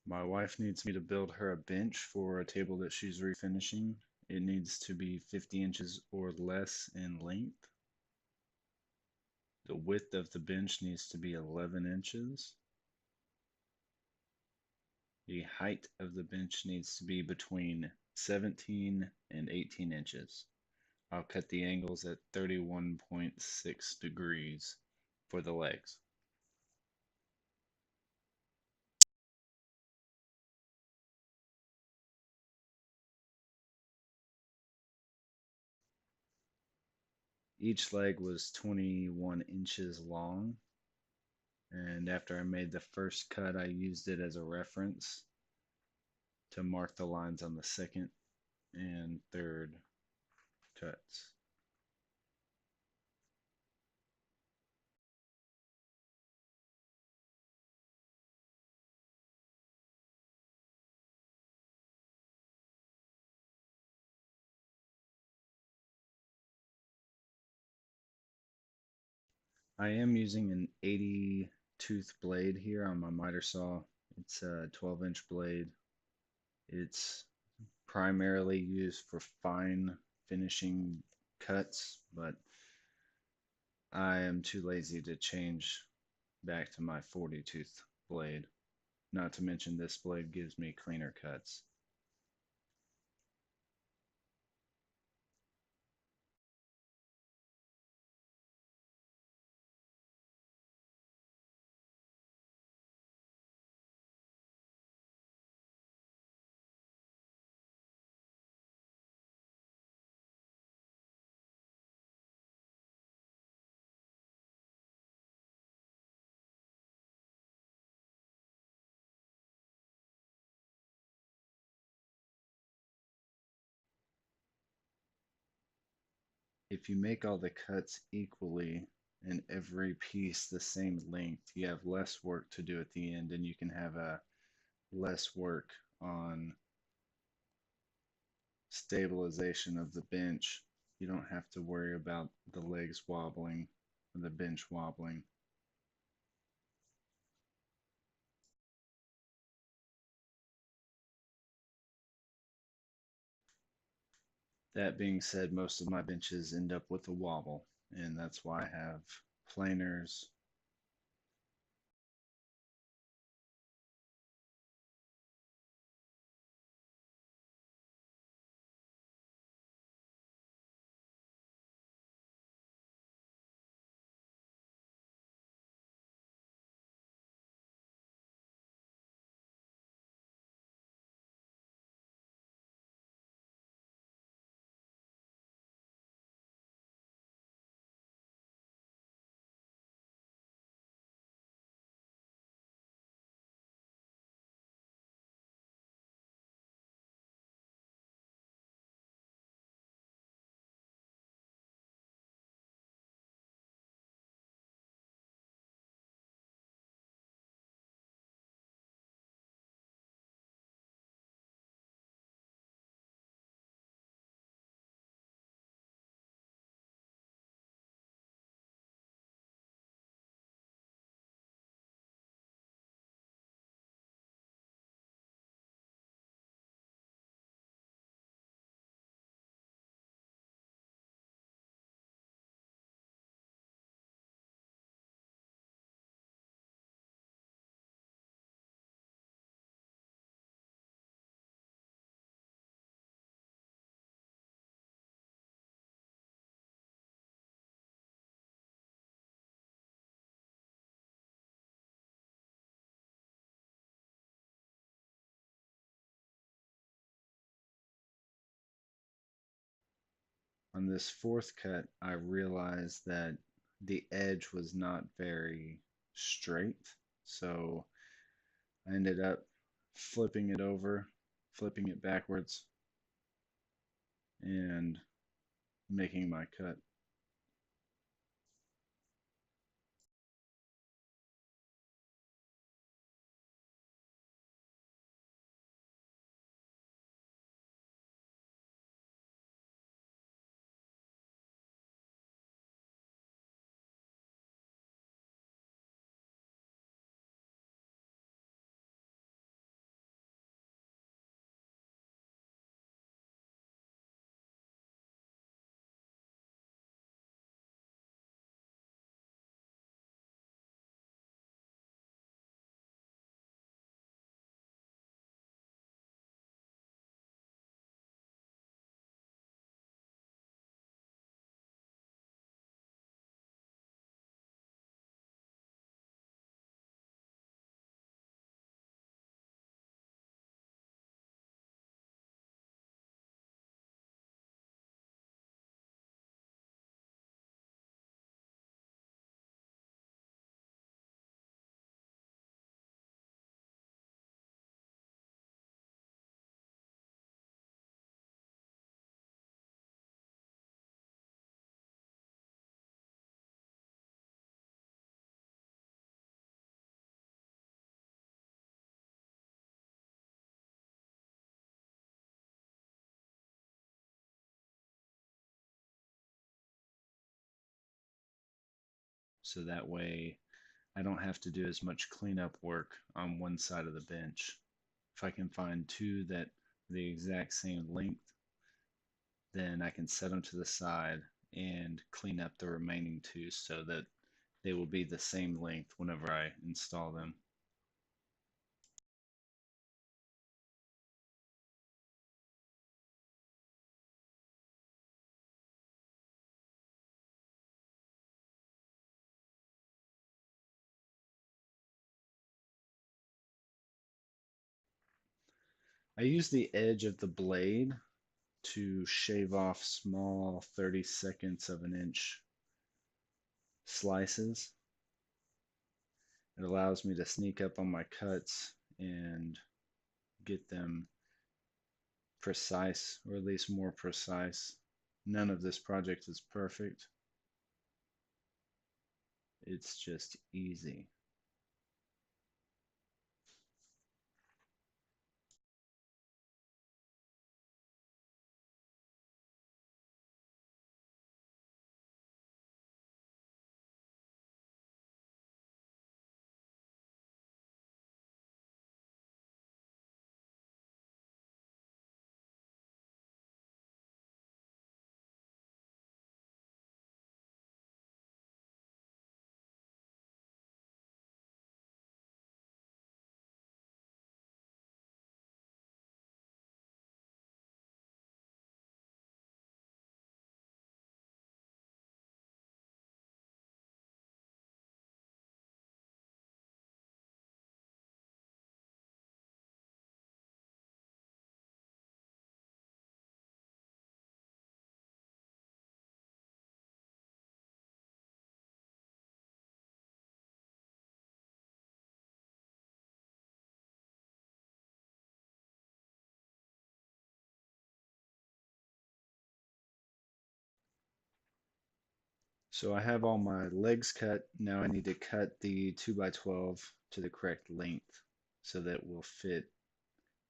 My wife needs me to build her a bench for a table that she's refinishing. It needs to be 50 inches or less in length. The width of the bench needs to be 11 inches. The height of the bench needs to be between 17 and 18 inches. I'll cut the angles at 31.6 degrees for the legs. Each leg was 21 inches long, and after I made the first cut, I used it as a reference to mark the lines on the second and third cuts. I am using an 80 tooth blade here on my miter saw. It's a 12-inch blade. It's primarily used for fine finishing cuts, but I am too lazy to change back to my 40 tooth blade. Not to mention this blade gives me cleaner cuts. If you make all the cuts equally and every piece the same length, you have less work to do at the end, and you can have a less work on stabilization of the bench. You don't have to worry about the legs wobbling or the bench wobbling. That being said, most of my benches end up with a wobble, and that's why I have planers. On this fourth cut, I realized that the edge was not very straight, so I ended up flipping it over, flipping it backwards, and making my cut. so that way I don't have to do as much cleanup work on one side of the bench. If I can find two that are the exact same length, then I can set them to the side and clean up the remaining two so that they will be the same length whenever I install them. I use the edge of the blade to shave off small 30 seconds of an inch slices. It allows me to sneak up on my cuts and get them precise, or at least more precise. None of this project is perfect. It's just easy. So I have all my legs cut. Now I need to cut the 2x12 to the correct length so that it will fit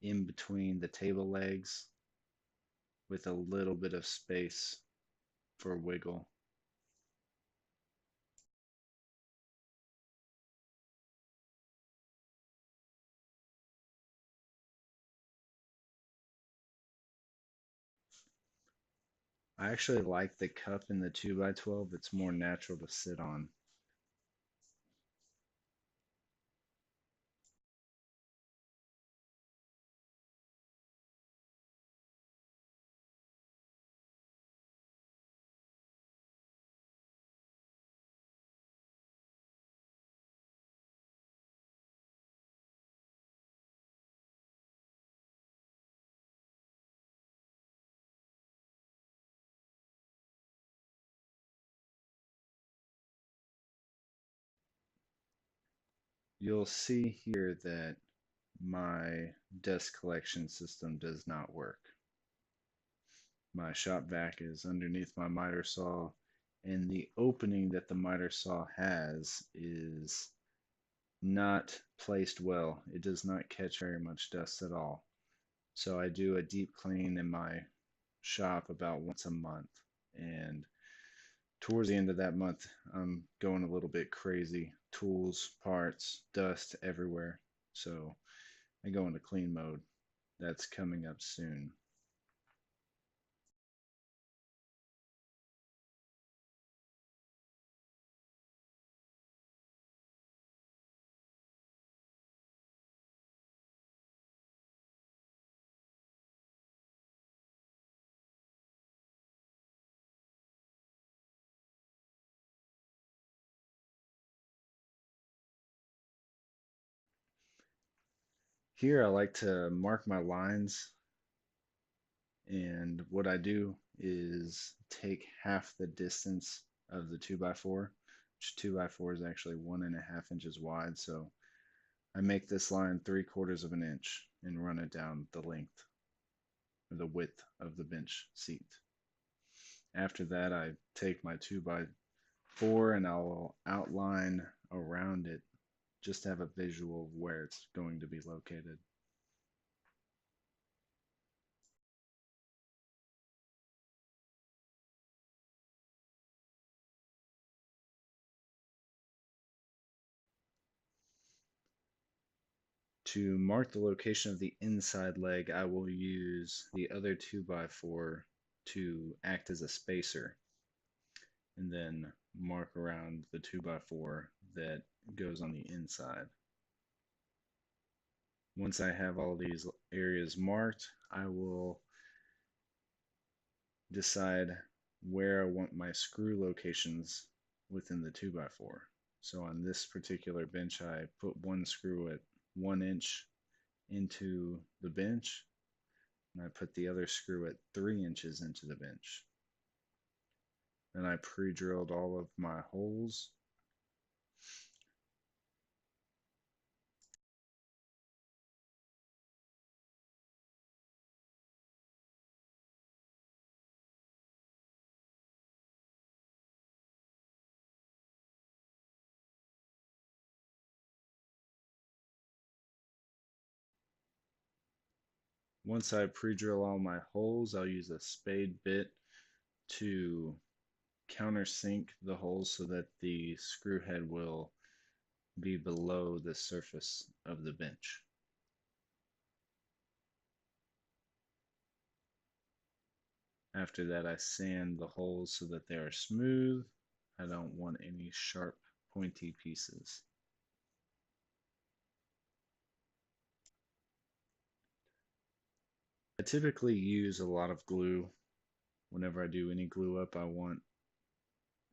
in between the table legs with a little bit of space for wiggle. I actually like the cup in the 2x12. It's more natural to sit on. You'll see here that my dust collection system does not work. My shop vac is underneath my miter saw, and the opening that the miter saw has is not placed well. It does not catch very much dust at all. So I do a deep clean in my shop about once a month. And towards the end of that month, I'm going a little bit crazy. Tools, parts, dust everywhere. So I go into clean mode. That's coming up soon. Here I like to mark my lines, and what I do is take half the distance of the 2x4, which 2x4 is actually 1.5 inches wide. So I make this line 3/4 of an inch and run it down the length or the width of the bench seat. After that, I take my 2x4 and I'll outline around it just to have a visual of where it's going to be located. To mark the location of the inside leg, I will use the other 2x4 to act as a spacer and then mark around the 2x4 that goes on the inside. Once I have all these areas marked, I will decide where I want my screw locations within the 2x4. So on this particular bench, I put one screw at 1 inch into the bench, and I put the other screw at 3 inches into the bench. Then I pre-drilled all of my holes. Once I pre-drill all my holes, I'll use a spade bit to countersink the holes so that the screw head will be below the surface of the bench. After that, I sand the holes so that they are smooth. I don't want any sharp, pointy pieces. I typically use a lot of glue. Whenever I do any glue up, I want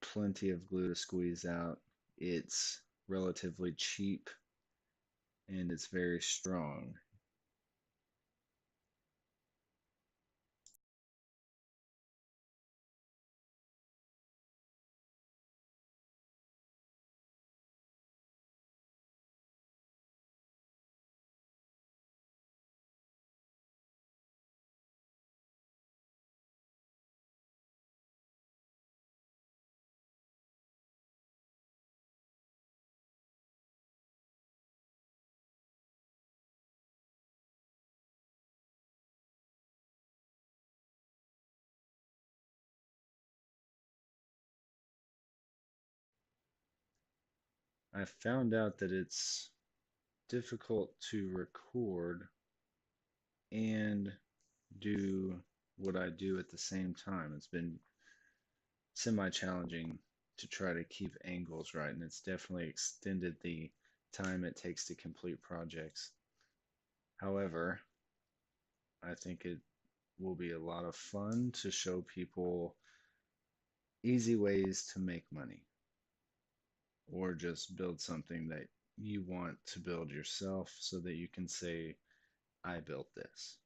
plenty of glue to squeeze out. It's relatively cheap and it's very strong. I found out that it's difficult to record and do what I do at the same time. It's been semi-challenging to try to keep angles right, and it's definitely extended the time it takes to complete projects. However, I think it will be a lot of fun to show people easy ways to make money or just build something that you want to build yourself so that you can say, I built this.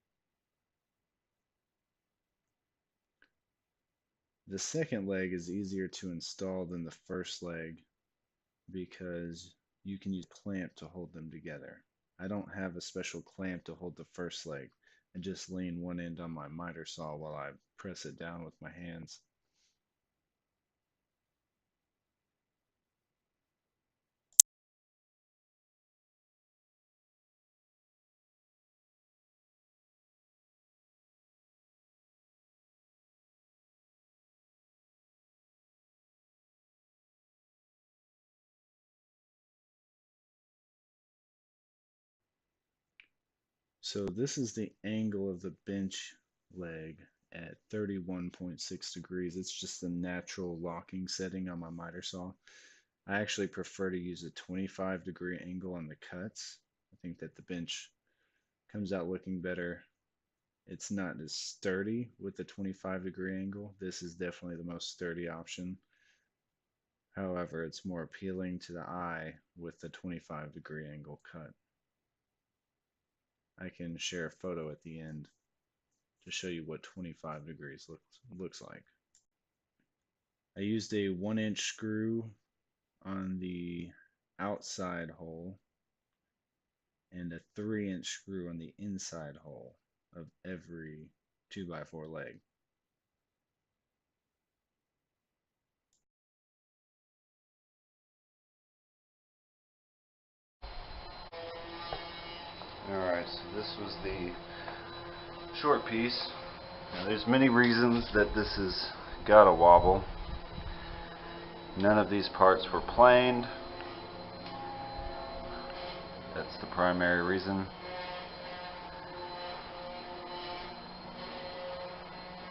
The second leg is easier to install than the first leg because you can use a clamp to hold them together. I don't have a special clamp to hold the first leg. I just lean one end on my miter saw while I press it down with my hands. So this is the angle of the bench leg at 31.6 degrees. It's just the natural locking setting on my miter saw. I actually prefer to use a 25-degree angle on the cuts. I think that the bench comes out looking better. It's not as sturdy with the 25-degree angle. This is definitely the most sturdy option. However, it's more appealing to the eye with the 25-degree angle cut. I can share a photo at the end to show you what 25 degrees looks like. I used a 1-inch screw on the outside hole and a 3-inch screw on the inside hole of every 2x4 leg. Alright, so this was the short piece. Now, there's many reasons that this has got a wobble. None of these parts were planed. That That's the primary reason.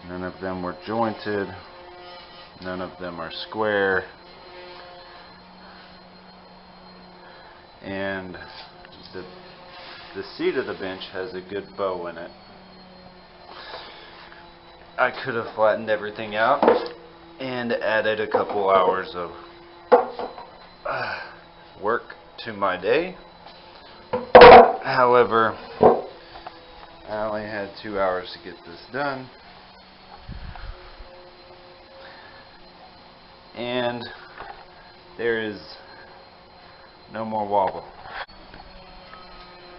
None of them were jointed. None of them are square. And the seat of the bench has a good bow in it. I could have flattened everything out and added a couple hours of work to my day. However, I only had 2 hours to get this done. And there is no more wobble.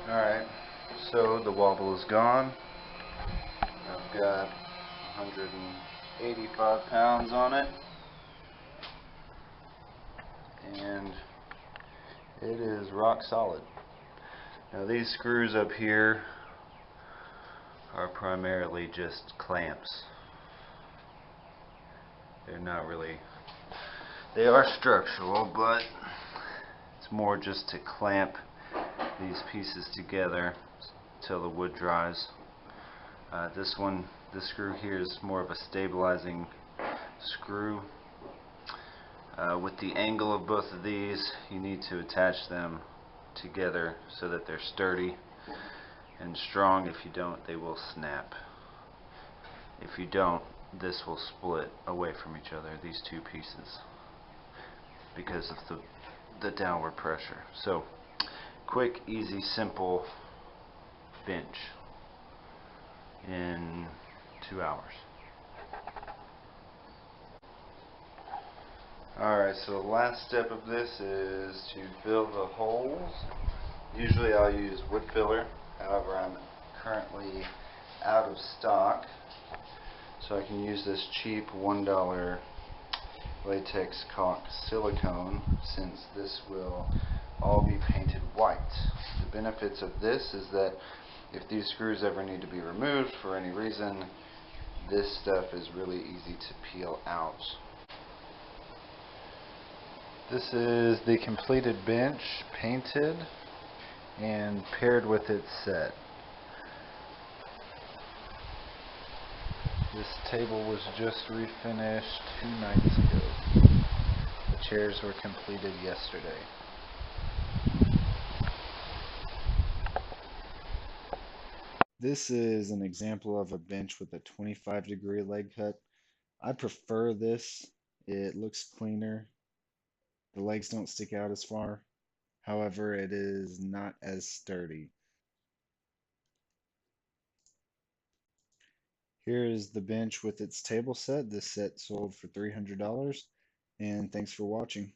Alright, so the wobble is gone. I've got 185 pounds on it, and it is rock solid. Now these screws up here are primarily just clamps. They're not really, they are structural, but it's more just to clamp these pieces together till the wood dries. This screw here is more of a stabilizing screw. With the angle of both of these, you need to attach them together so that they're sturdy and strong. If you don't, they will snap. If you don't, this will split away from each other, these two pieces, because of the downward pressure. So, quick, easy, simple bench in 2 hours. Alright, so the last step of this is to fill the holes. Usually I'll use wood filler, however I'm currently out of stock, so I can use this cheap $1 latex caulk silicone, since this will all be painted white. The benefits of this is that if these screws ever need to be removed for any reason, this stuff is really easy to peel out. This is the completed bench, painted and paired with its set. This table was just refinished 2 nights ago. The chairs were completed yesterday. This is an example of a bench with a 25-degree leg cut. I prefer this. It looks cleaner. The legs don't stick out as far. However, it is not as sturdy. Here is the bench with its table set. This set sold for $300. And thanks for watching.